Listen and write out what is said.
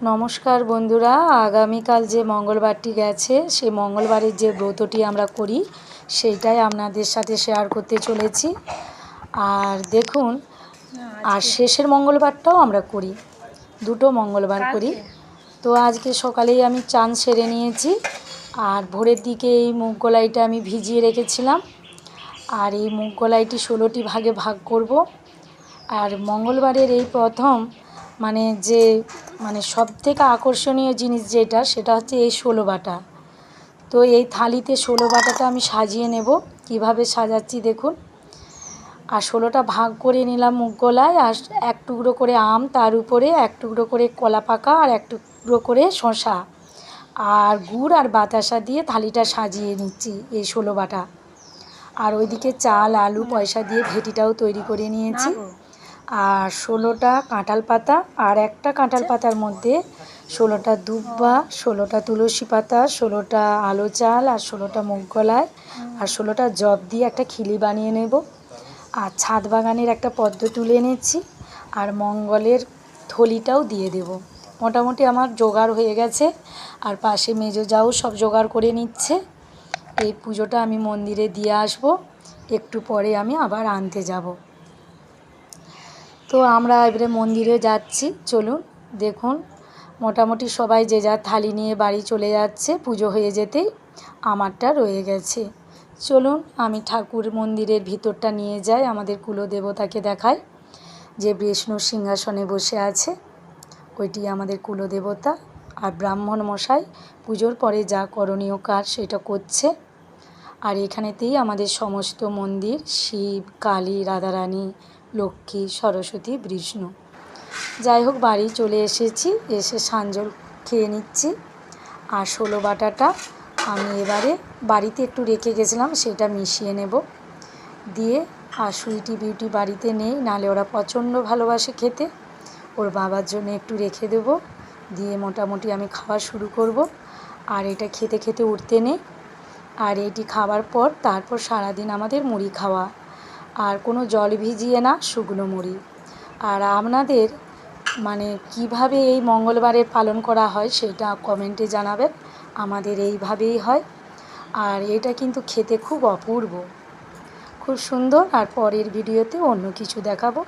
নমস্কার বন্ধুরা, আগামীকাল যে মঙ্গলবারটি গেছে সেই মঙ্গলবারের যে ব্রতটি আমরা করি সেইটাই আপনাদের সাথে শেয়ার করতে চলেছি। আর দেখুন, আর শেষের মঙ্গলবারটাও আমরা করি, দুটো মঙ্গলবার করি। তো আজকে সকালেই আমি চান সেরে নিয়েছি, আর ভোরের দিকে এই মুগ কলাইটা আমি ভিজিয়ে রেখেছিলাম। আর এই মুগ কলাইটি 16টি ভাগে ভাগ করব। আর মঙ্গলবারের এই প্রথম সবথেকে আকর্ষণীয় জিনিস সেটা হচ্ছে এই 16 বাটা। তো এই থালিতে 16 বাটাটা আমি সাজিয়ে নেব। কিভাবে সাজাচ্ছি দেখুন। আর 16টা ভাগ করে নিলাম মুগ কলাই, আর এক টুকরো করে আম, তার উপরে এক টুকরো করে কলা পাকা, আর এক টুকরো করে শসা, আর গুড় আর বাতাসা দিয়ে থালিটা সাজিয়ে নিচ্ছি এই 16 বাটা। আর ওইদিকে চাল, আলু, পয়সা দিয়ে ভেটিটাও তৈরি করে নিয়েছি। আর 16টা কাঁঠাল পাতা, আর একটা কাঁঠাল পাতার মধ্যে 16টা দুব্বা, 16টা তুলসী পাতা, 16টা আলো চাল, আর 16টা মুগ কলাই, আর 16টা জব দিয়ে একটা খিলি বানিয়ে নেব। আর ছাদ বাগানের একটা পদ্ম তুলে এনেছি, আর মঙ্গলের থলিটাও দিয়ে দেব। মোটামুটি আমার জোগাড় হয়ে গেছে। আর পাশে মেজো যাও সব জোগাড় করে নিচ্ছে। এই পুজোটা আমি মন্দিরে দিয়ে আসব, একটু পরে আমি আবার আনতে যাব। তো আমরা এবারে মন্দিরে যাচ্ছি, চলুন দেখুন। মোটামুটি সবাই যে যার থালি নিয়ে বাড়ি চলে যাচ্ছে, পুজো হয়ে যেতেই আমারটা রয়ে গেছে। চলুন আমি ঠাকুর মন্দিরের ভিতরটা নিয়ে যাই, আমাদের কুলদেবতাকে দেখাই, যে বিষ্ণু সিংহাসনে বসে আছে ওইটি আমাদের কুলদেবতা। আর ব্রাহ্মণ মশাই পুজোর পরে যা করণীয় কাজ সেটা করছে। আর এখানেতেই আমাদের সমস্ত মন্দির, শিব, কালী, রাধারানী, লক্ষ্মী, সরস্বতী, বিষ্ণু। যাই হোক, বাড়ি চলে এসেছি, এসে সাঞ্জল খেয়ে নিচ্ছি। আর 16 বাটাটা আমি এবারে বাড়িতে একটু রেখে গেছিলাম, সেটা মিশিয়ে নেব দিয়ে। আর সুইটি বিউটি বাড়িতে নেই, নাহলে ওরা প্রচণ্ড ভালোবাসে খেতে। ওর বাবার জন্য একটু রেখে দেব, দিয়ে মোটামুটি আমি খাওয়া শুরু করব। আর এটা খেতে খেতে উঠতে নেই। আর এটি খাওয়ার পর তারপর সারাদিন আমাদের মুড়ি খাওয়া, আর কোনো জল ভিজিয়ে না, শুকনো মুড়ি। আর আপনাদের কিভাবে এই মঙ্গলবারের পালন করা হয় সেটা কমেন্টে জানাবেন। আমাদের এইভাবেই হয়। আর এটা কিন্তু খেতে খুব অপূর্ব, খুব সুন্দর। আর পরের ভিডিওতে অন্য কিছু দেখাবো।